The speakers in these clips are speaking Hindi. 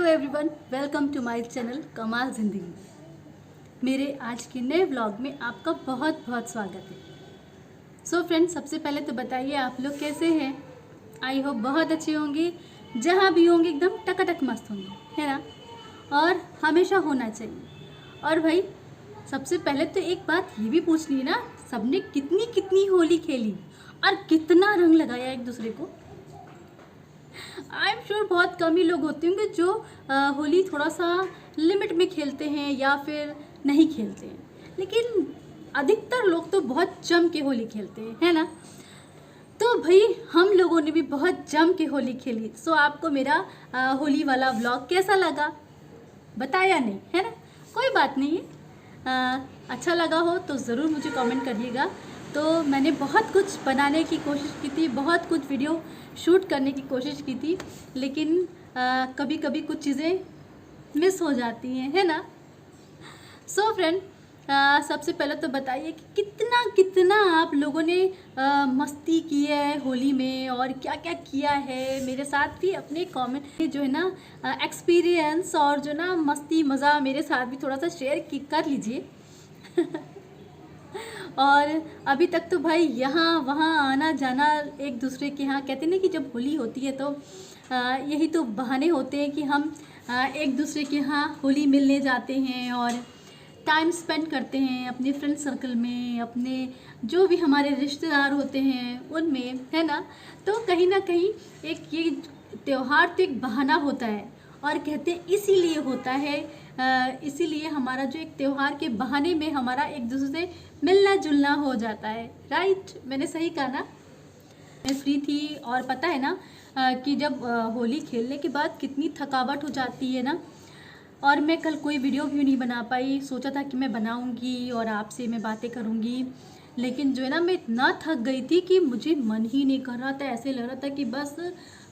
Everyone, welcome to my channel Kamaal Zindagi. मेरे आज के नए व्लॉग में आपका बहुत बहुत स्वागत है। सो फ्रेंड्स, सबसे पहले तो बताइए आप लोग कैसे हैं। आई होप बहुत अच्छे होंगे, जहाँ भी होंगे एकदम टकाटक मस्त होंगे, है ना। और हमेशा होना चाहिए। और भाई सबसे पहले तो एक बात ये भी पूछनी है ना, सबने कितनी कितनी होली खेली और कितना रंग लगाया एक दूसरे को। आई एम श्योर बहुत कम ही लोग होते होंगे जो होली थोड़ा सा लिमिट में खेलते हैं या फिर नहीं खेलते हैं, लेकिन अधिकतर लोग तो बहुत जम के होली खेलते हैं, है ना। तो भाई हम लोगों ने भी बहुत जम के होली खेली। सो आपको मेरा होली वाला व्लॉग कैसा लगा बताया नहीं, है ना। कोई बात नहीं है, अच्छा लगा हो तो ज़रूर मुझे कमेंट करिएगा। तो मैंने बहुत कुछ बनाने की कोशिश की थी, बहुत कुछ वीडियो शूट करने की कोशिश की थी, लेकिन कभी कभी कुछ चीज़ें मिस हो जाती हैं, है ना। सो फ्रेंड, सबसे पहले तो बताइए कि कितना कितना आप लोगों ने मस्ती की है होली में और क्या क्या किया है। मेरे साथ भी अपने कमेंट जो है ना एक्सपीरियंस और जो ना मस्ती मज़ा मेरे साथ भी थोड़ा सा शेयर कर लीजिए। और अभी तक तो भाई यहाँ वहाँ आना जाना एक दूसरे के यहाँ, कहते हैं ना कि जब होली होती है तो यही तो बहाने होते हैं कि हम एक दूसरे के यहाँ होली मिलने जाते हैं और टाइम स्पेंड करते हैं अपने फ्रेंड सर्कल में, अपने जो भी हमारे रिश्तेदार होते हैं उनमें, है ना। तो कहीं ना कहीं एक ये त्यौहार तो एक बहाना होता है और कहते हैं इसीलिए होता है, इसीलिए हमारा जो एक त्यौहार के बहाने में हमारा एक दूसरे से मिलना जुलना हो जाता है। राइट, मैंने सही कहा ना। मैं फ्री थी और पता है ना कि जब होली खेलने के बाद कितनी थकावट हो जाती है ना। और मैं कल कोई वीडियो भी नहीं बना पाई, सोचा था कि मैं बनाऊंगी और आपसे मैं बातें करूंगी, लेकिन जो है ना मैं इतना थक गई थी कि मुझे मन ही नहीं कर रहा था। ऐसे लग रहा था कि बस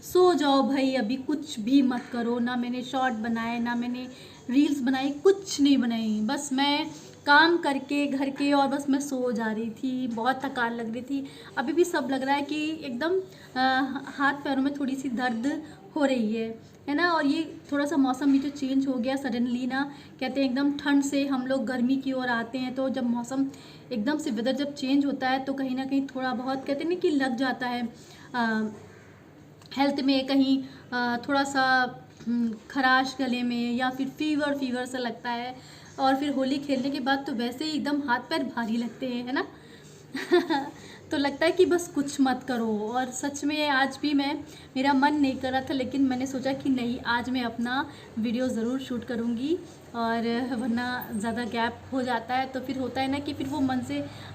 सो जाओ भाई, अभी कुछ भी मत करो। ना मैंने शॉर्ट बनाए, ना मैंने रील्स बनाई, कुछ नहीं बनाई। बस मैं काम करके घर के और बस मैं सो जा रही थी। बहुत थकान लग रही थी। अभी भी सब लग रहा है कि एकदम हाथ पैरों में थोड़ी सी दर्द हो रही है ना। और ये थोड़ा सा मौसम भी जो चेंज हो गया सडनली ना, कहते हैं एकदम ठंड से हम लोग गर्मी की ओर आते हैं। तो जब मौसम एकदम से वेदर जब चेंज होता है तो कहीं ना कहीं थोड़ा बहुत कहते हैं ना कि लग जाता है हेल्थ में, कहीं थोड़ा सा खराश गले में या फिर फीवर सा लगता है। और फिर होली खेलने के बाद तो वैसे ही एकदम हाथ पैर भारी लगते हैं, है ना। तो लगता है कि बस कुछ मत करो। और सच में आज भी मेरा मन नहीं कर रहा था, लेकिन मैंने सोचा कि नहीं, आज मैं अपना वीडियो ज़रूर शूट करूँगी। और वरना ज़्यादा गैप हो जाता है तो फिर होता है ना कि फिर वो मन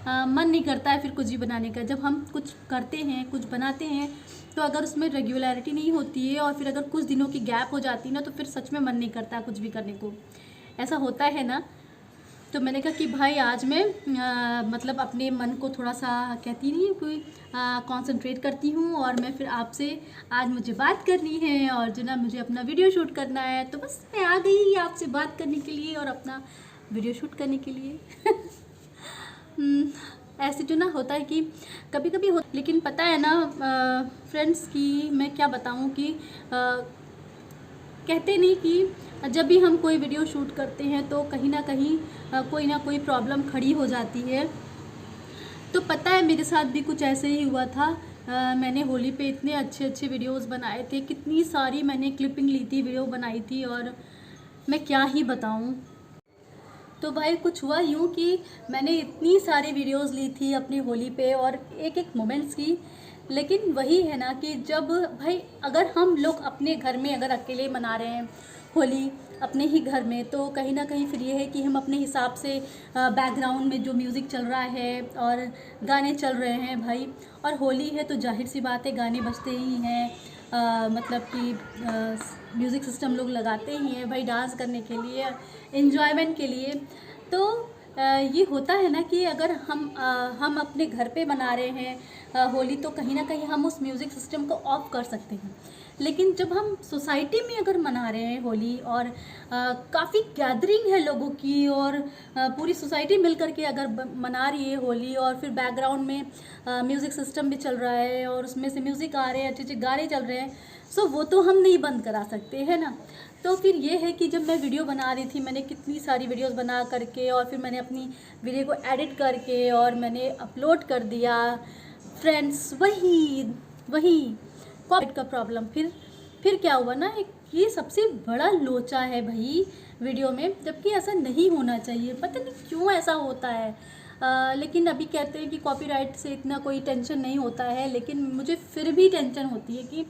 नहीं करता है फिर कुछ भी बनाने का। जब हम कुछ करते हैं, कुछ बनाते हैं, तो अगर उसमें रेगुलरिटी नहीं होती है और फिर अगर कुछ दिनों की गैप हो जाती है ना, तो फिर सच में मन नहीं करता कुछ भी करने को। ऐसा होता है ना। तो मैंने कहा कि भाई आज मैं मतलब अपने मन को थोड़ा सा, कहती नहीं कोई, कंसंट्रेट करती हूँ। और मैं फिर आपसे आज मुझे बात करनी है और जो ना मुझे अपना वीडियो शूट करना है, तो बस मैं आ गई आपसे बात करने के लिए और अपना वीडियो शूट करने के लिए। ऐसे जो ना होता है कि कभी कभी हो, लेकिन पता है ना फ्रेंड्स कि मैं क्या बताऊँ कि कहते नहीं कि जब भी हम कोई वीडियो शूट करते हैं तो कहीं ना कहीं कोई ना कोई प्रॉब्लम खड़ी हो जाती है। तो पता है मेरे साथ भी कुछ ऐसे ही हुआ था। मैंने होली पे इतने अच्छे अच्छे वीडियोस बनाए थे, कितनी सारी मैंने क्लिपिंग ली थी, वीडियो बनाई थी, और मैं क्या ही बताऊं। तो भाई कुछ हुआ यूँ कि मैंने इतनी सारी वीडियोस ली थी अपनी होली पे और एक एक मोमेंट्स की, लेकिन वही है ना कि जब भाई अगर हम लोग अपने घर में अगर अकेले मना रहे हैं होली अपने ही घर में, तो कहीं ना कहीं फिर ये है कि हम अपने हिसाब से बैकग्राउंड में जो म्यूज़िक चल रहा है और गाने चल रहे हैं भाई। और होली है तो जाहिर सी बात है गाने बजते ही हैं, मतलब कि म्यूज़िक सिस्टम लोग लगाते ही हैं भाई डांस करने के लिए, एंजॉयमेंट के लिए। तो ये होता है ना कि अगर हम अपने घर पे मना रहे हैं होली, तो कहीं ना कहीं हम उस म्यूज़िक सिस्टम को ऑफ कर सकते हैं। लेकिन जब हम सोसाइटी में अगर मना रहे हैं होली और काफ़ी गैदरिंग है लोगों की और पूरी सोसाइटी मिल कर के अगर मना रही है होली, और फिर बैकग्राउंड में म्यूज़िक सिस्टम भी चल रहा है और उसमें से म्यूज़िक आ रहे हैं, अच्छे अच्छे गाने चल रहे हैं, सो वो तो हम नहीं बंद करा सकते, है ना। तो फिर ये है कि जब मैं वीडियो बना रही थी, मैंने कितनी सारी वीडियोस बना करके और फिर मैंने अपनी वीडियो को एडिट करके और मैंने अपलोड कर दिया। फ्रेंड्स, वही वही कॉपीराइट का प्रॉब्लम। फिर क्या हुआ ना, ये सबसे बड़ा लोचा है भाई वीडियो में, जबकि ऐसा नहीं होना चाहिए। पता नहीं क्यों ऐसा होता है। लेकिन अभी कहते हैं कि कॉपीराइट से इतना कोई टेंशन नहीं होता है, लेकिन मुझे फिर भी टेंशन होती है कि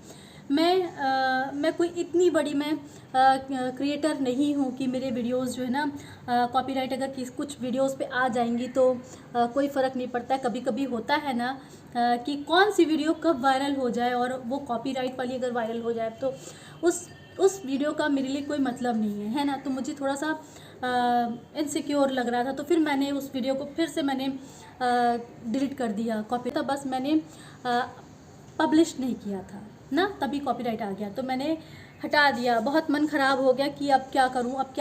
मैं कोई इतनी बड़ी क्रिएटर नहीं हूँ कि मेरे वीडियोस जो है ना कॉपीराइट अगर कुछ वीडियोस पे आ जाएंगी तो कोई फ़र्क नहीं पड़ता है। कभी कभी होता है ना कि कौन सी वीडियो कब वायरल हो जाए, और वो कॉपीराइट वाली अगर वायरल हो जाए तो उस वीडियो का मेरे लिए कोई मतलब नहीं है ना। तो मुझे थोड़ा सा इनसिक्योर लग रहा था, तो फिर मैंने उस वीडियो को फिर से मैंने डिलीट कर दिया। कॉपी तो बस मैंने पब्लिश नहीं किया था ना, तभी कॉपीराइट आ गया, तो मैंने हटा दिया। बहुत मन ख़राब हो गया कि अब क्या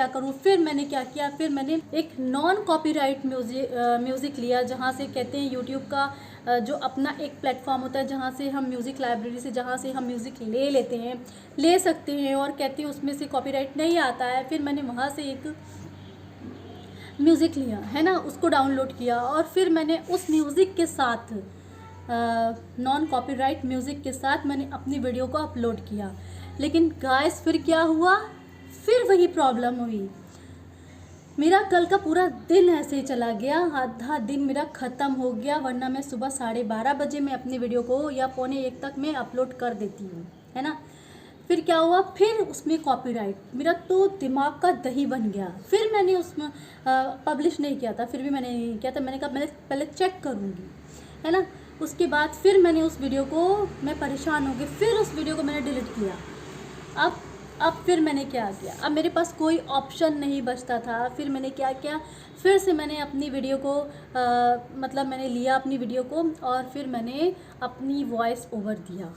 करूं। फिर मैंने क्या किया, फिर मैंने एक नॉन कॉपीराइट म्यूज़िक लिया, जहां से कहते हैं यूट्यूब का जो अपना एक प्लेटफॉर्म होता है जहां से हम म्यूज़िक लाइब्रेरी से जहां से हम म्यूज़िक ले सकते हैं और कहते हैं उसमें से कॉपीराइट नहीं आता है। फिर मैंने वहाँ से एक म्यूज़िक लिया, है ना, उसको डाउनलोड किया और फिर मैंने उस म्यूज़िक के साथ नॉन कॉपीराइट म्यूज़िक के साथ मैंने अपनी वीडियो को अपलोड किया। लेकिन गाइस फिर क्या हुआ, फिर वही प्रॉब्लम हुई। मेरा कल का पूरा दिन ऐसे ही चला गया, आधा दिन मेरा ख़त्म हो गया, वरना मैं सुबह 12:30 बजे मैं अपनी वीडियो को या 12:45 तक मैं अपलोड कर देती हूँ, है ना। फिर क्या हुआ, फिर उसमें कॉपीराइट, मेरा तो दिमाग का दही बन गया। फिर मैंने उसमें पब्लिश नहीं किया था, फिर भी मैंने नहीं किया था। मैंने कहा मैं पहले चेक करूँगी, है ना। उसके बाद फिर मैंने उस वीडियो को, मैं परेशान हो गई, फिर उस वीडियो को मैंने डिलीट किया। अब फिर मैंने क्या किया, अब मेरे पास कोई ऑप्शन नहीं बचता था। फिर मैंने क्या किया, फिर से मैंने अपनी वीडियो को मतलब मैंने लिया अपनी वीडियो को और फिर मैंने अपनी वॉइस ओवर दिया।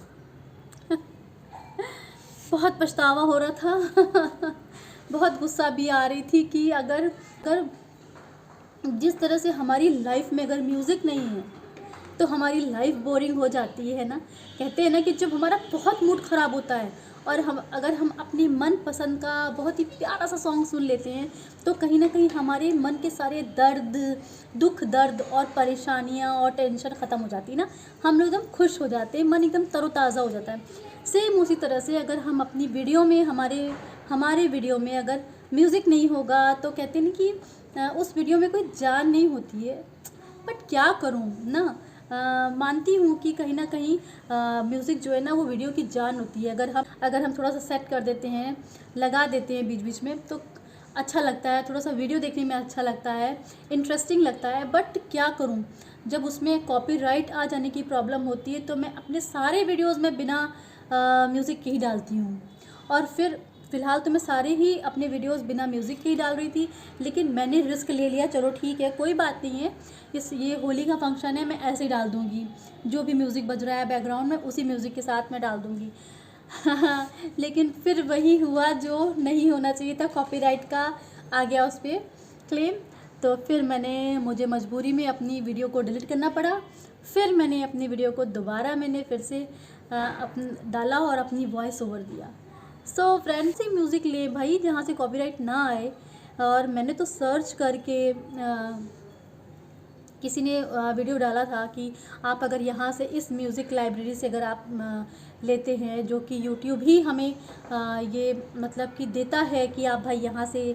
बहुत पछतावा हो रहा था। बहुत गुस्सा भी आ रही थी कि अगर जिस तरह से हमारी लाइफ में अगर म्यूज़िक नहीं है तो हमारी लाइफ बोरिंग हो जाती है ना। कहते हैं ना कि जब हमारा बहुत मूड ख़राब होता है और अगर हम अपनी मन पसंद का बहुत ही प्यारा सा सॉन्ग सुन लेते हैं तो कहीं ना कहीं हमारे मन के सारे दुख दर्द और परेशानियां और टेंशन ख़त्म हो जाती है ना। हम लोग एकदम खुश हो जाते हैं, मन एकदम तरोताज़ा हो जाता है। सेम उसी तरह से अगर हम अपनी वीडियो में हमारे वीडियो में अगर म्यूज़िक नहीं होगा तो कहते हैं ना कि उस वीडियो में कोई जान नहीं होती है। बट क्या करूँ ना, मानती हूँ कि कहीं ना कहीं म्यूज़िक जो है ना वो वीडियो की जान होती है। अगर हम थोड़ा सा सेट कर देते हैं, लगा देते हैं बीच बीच में, तो अच्छा लगता है, थोड़ा सा वीडियो देखने में अच्छा लगता है, इंटरेस्टिंग लगता है। बट क्या करूँ, जब उसमें कॉपीराइट आ जाने की प्रॉब्लम होती है तो मैं अपने सारे वीडियोज़ में बिना म्यूज़िक के ही डालती हूँ। और फिर फ़िलहाल तो मैं सारे ही अपने वीडियोस बिना म्यूज़िक के ही डाल रही थी, लेकिन मैंने रिस्क ले लिया। चलो ठीक है, कोई बात नहीं है, ये होली का फंक्शन है, मैं ऐसे ही डाल दूँगी, जो भी म्यूज़िक बज रहा है बैकग्राउंड में उसी म्यूज़िक के साथ मैं डाल दूँगी। लेकिन फिर वही हुआ जो नहीं होना चाहिए था, कॉपीराइट का आ गया उस पर क्लेम। तो फिर मुझे मजबूरी में अपनी वीडियो को डिलीट करना पड़ा। फिर मैंने अपनी वीडियो को दोबारा फिर से डाला और अपनी वॉइस ओवर दिया। सो फ्रेंड्स, ही म्यूज़िक ले भाई जहाँ से कॉपीराइट ना आए। और मैंने तो सर्च करके किसी ने वीडियो डाला था कि आप अगर यहाँ से इस म्यूज़िक लाइब्रेरी से अगर आप लेते हैं, जो कि यूट्यूब ही हमें ये मतलब कि देता है कि आप भाई यहाँ से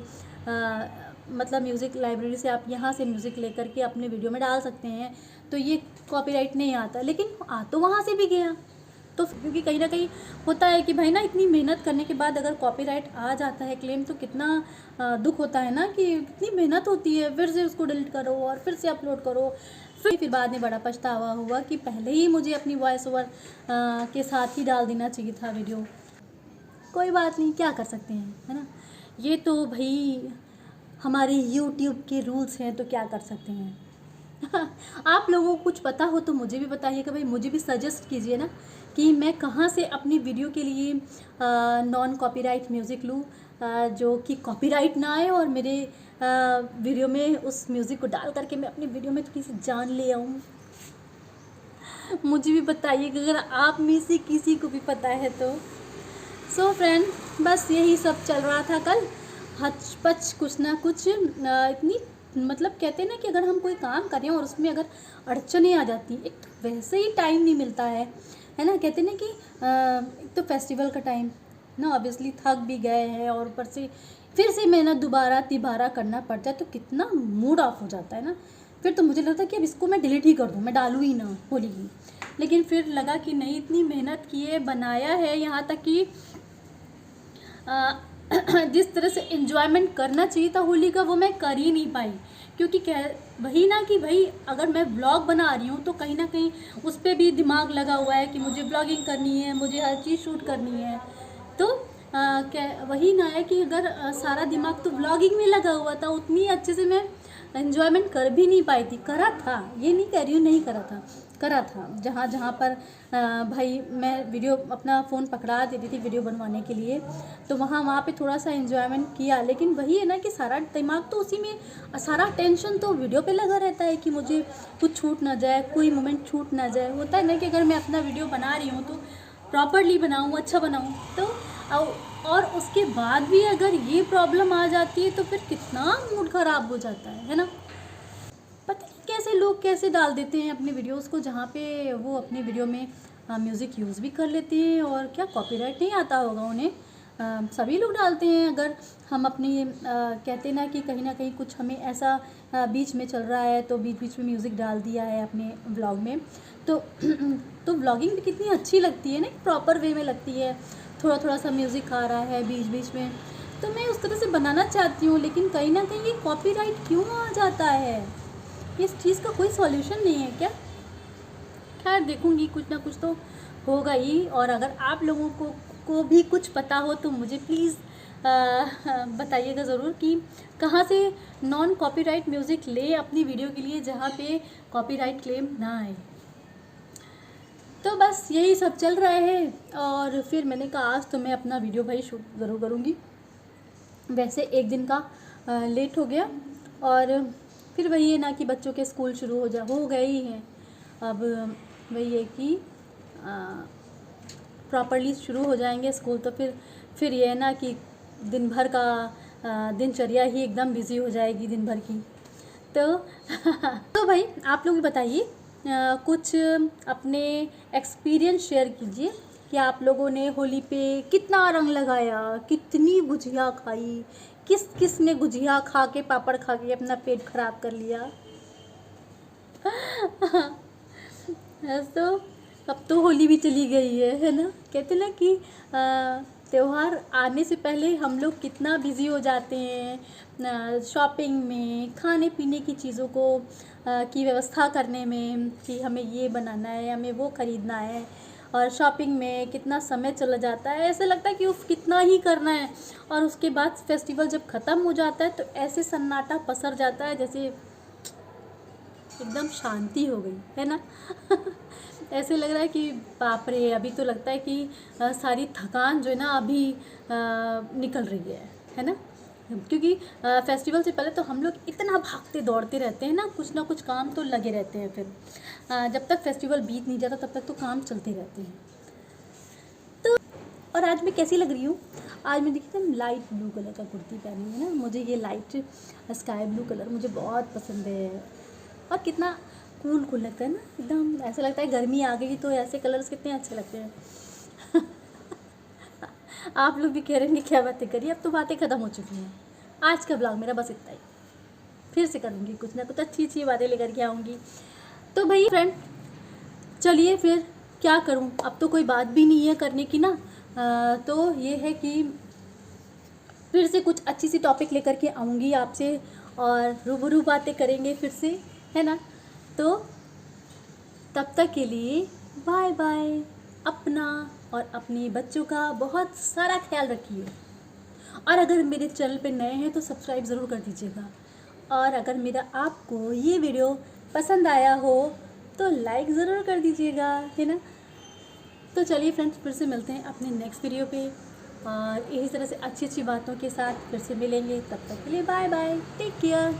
मतलब म्यूज़िक लाइब्रेरी से आप यहाँ से म्यूज़िक लेकर के अपने वीडियो में डाल सकते हैं, तो ये कॉपीराइट नहीं आता। लेकिन आ तो वहाँ से भी गया। तो क्योंकि कहीं ना कहीं होता है कि भाई ना इतनी मेहनत करने के बाद अगर कॉपीराइट आ जाता है क्लेम, तो कितना दुख होता है ना कि इतनी मेहनत होती है, फिर से उसको डिलीट करो और फिर से अपलोड करो। फिर बाद में बड़ा पछतावा हुआ कि पहले ही मुझे अपनी वॉइस ओवर के साथ ही डाल देना चाहिए था वीडियो। कोई बात नहीं, क्या कर सकते हैं, है ना। ये तो भाई हमारे यूट्यूब के रूल्स हैं, तो क्या कर सकते हैं। आप लोगों को कुछ पता हो तो मुझे भी बताइएगा भाई, मुझे भी सजेस्ट कीजिए ना कि मैं कहाँ से अपनी वीडियो के लिए नॉन कॉपीराइट म्यूज़िक लूँ, जो कि कॉपीराइट ना आए और मेरे वीडियो में उस म्यूज़िक को डाल करके मैं अपनी वीडियो में थोड़ी सी जान ले आऊँ। मुझे भी बताइएगा अगर आप में से किसी को भी पता है तो। सो फ्रेंड, बस यही सब चल रहा था कल। हचपच कुछ ना कुछ इतनी, मतलब कहते हैं ना कि अगर हम कोई काम कर रहे हैं और उसमें अगर अड़चनें आ जाती, एक तो वैसे ही टाइम नहीं मिलता है ना। कहते हैं ना कि एक तो फेस्टिवल का टाइम ना, ऑब्वियसली थक भी गए हैं और ऊपर से फिर से मेहनत दोबारा तिबारा करना पड़ता है, तो कितना मूड ऑफ हो जाता है ना। फिर तो मुझे लगता है कि अब इसको मैं डिलीट ही कर दूँ, मैं डालूँ ही ना होली की। लेकिन फिर लगा कि नहीं, इतनी मेहनत किए बनाया है, यहाँ तक कि जिस तरह से एंजॉयमेंट करना चाहिए था होली का, वो मैं कर ही नहीं पाई। क्योंकि वही ना कि भाई अगर मैं ब्लॉग बना रही हूँ तो कहीं ना कहीं उस पर भी दिमाग लगा हुआ है कि मुझे ब्लॉगिंग करनी है, मुझे हर चीज़ शूट करनी है। तो क्या वही ना है कि अगर सारा दिमाग तो ब्लॉगिंग में लगा हुआ था, उतनी अच्छे से मैं एंजॉयमेंट कर भी नहीं पाई थी। करा था, ये नहीं कह रही हूँ नहीं करा था, करा था। जहाँ जहाँ पर भाई मैं वीडियो अपना फ़ोन पकड़ा देती थी वीडियो बनवाने के लिए, तो वहाँ पे थोड़ा सा एंजॉयमेंट किया। लेकिन वही है ना कि सारा दिमाग तो उसी में, सारा टेंशन तो वीडियो पे लगा रहता है कि मुझे कुछ छूट ना जाए, कोई मोमेंट छूट ना जाए। होता है ना कि अगर मैं अपना वीडियो बना रही हूँ तो प्रॉपरली बनाऊँ, अच्छा बनाऊँ। तो और उसके बाद भी अगर ये प्रॉब्लम आ जाती है तो फिर कितना मूड ख़राब हो जाता है ना। पता नहीं कैसे लोग कैसे डाल देते हैं अपनी वीडियोस को, जहाँ पे वो अपनी वीडियो में म्यूज़िक यूज़ भी कर लेते हैं और क्या कॉपीराइट नहीं आता होगा उन्हें। सभी लोग डालते हैं। अगर हम अपनी कहते ना कि कहीं ना कहीं कुछ हमें ऐसा बीच में चल रहा है तो बीच बीच में म्यूज़िक डाल दिया है अपने व्लॉग में, तो तो व्लॉगिंग भी कितनी अच्छी लगती है ना, प्रॉपर वे में लगती है। थोड़ा थोड़ा सा म्यूज़िक आ रहा है बीच बीच में, तो मैं उस तरह से बनाना चाहती हूँ। लेकिन कहीं ना कहीं ये कॉपीराइट क्यों आ जाता है, इस चीज़ का कोई सॉल्यूशन नहीं है क्या? खैर देखूँगी, कुछ ना कुछ तो होगा ही। और अगर आप लोगों को भी कुछ पता हो तो मुझे प्लीज़ बताइएगा ज़रूर कि कहाँ से नॉन कॉपीराइट म्यूज़िक ले अपनी वीडियो के लिए, जहाँ पे कॉपीराइट क्लेम ना आए। तो बस यही सब चल रहा है। और फिर मैंने कहा आज तो मैं अपना वीडियो भाई शूट ज़रूर करूँगी। वैसे एक दिन का लेट हो गया, और फिर वही है ना कि बच्चों के स्कूल शुरू हो गए ही हैं। अब वही है कि प्रॉपरली शुरू हो जाएंगे स्कूल, तो फिर ये है ना कि दिन भर का दिनचर्या ही एकदम बिज़ी हो जाएगी दिन भर की। तो तो भाई आप लोग बताइए, कुछ अपने एक्सपीरियंस शेयर कीजिए कि आप लोगों ने होली पे कितना रंग लगाया, कितनी गुजिया खाई, किस किस ने गुजिया खा के, पापड़ खा के अपना पेट खराब कर लिया। तो अब तो होली भी चली गई है ना। कहते ना कि त्यौहार आने से पहले हम लोग कितना बिज़ी हो जाते हैं शॉपिंग में, खाने पीने की चीज़ों को की व्यवस्था करने में कि हमें ये बनाना है, हमें वो ख़रीदना है। और शॉपिंग में कितना समय चला जाता है, ऐसे लगता है कि उफ कितना ही करना है। और उसके बाद फेस्टिवल जब ख़त्म हो जाता है तो ऐसे सन्नाटा पसर जाता है जैसे एकदम शांति हो गई है ना। ऐसे लग रहा है कि बाप रे, अभी तो लगता है कि सारी थकान जो है ना अभी निकल रही है ना। क्योंकि फेस्टिवल से पहले तो हम लोग इतना भागते दौड़ते रहते हैं ना कुछ काम तो लगे रहते हैं। फिर जब तक फेस्टिवल बीत नहीं जाता तब तक तो काम चलते रहते हैं। तो और आज मैं कैसी लग रही हूँ, आज मैं देखी एकदम लाइट ब्लू कलर का कुर्ती पहनी है ना। मुझे ये लाइट स्काई ब्लू कलर मुझे बहुत पसंद है, और कितना कूल लगता है ना, एकदम ऐसा लगता है गर्मी आ गई तो ऐसे कलर्स कितने अच्छे लगते हैं। आप लोग भी कह रहे हैं क्या बातें करिए, अब तो बातें ख़त्म हो चुकी हैं। आज का ब्लॉग मेरा बस इतना ही, फिर से करूँगी कुछ ना कुछ अच्छी बातें लेकर के आऊँगी। तो भाई फ्रेंड चलिए फिर क्या करूँ, अब तो कोई बात भी नहीं है करने की ना। तो ये है कि फिर से कुछ अच्छी सी टॉपिक लेकर के आऊँगी आपसे, और रूबरू बातें करेंगे फिर से, है ना। तो तब तक के लिए बाय बाय। अपना और अपने बच्चों का बहुत सारा ख्याल रखिए। और अगर मेरे चैनल पे नए हैं तो सब्सक्राइब ज़रूर कर दीजिएगा। और अगर मेरा आपको ये वीडियो पसंद आया हो तो लाइक ज़रूर कर दीजिएगा, है ना। तो चलिए फ्रेंड्स, फिर से मिलते हैं अपने नेक्स्ट वीडियो पे, और इसी तरह से अच्छी अच्छी बातों के साथ फिर से मिलेंगे। तब तक के लिए बाय बाय, टेक केयर।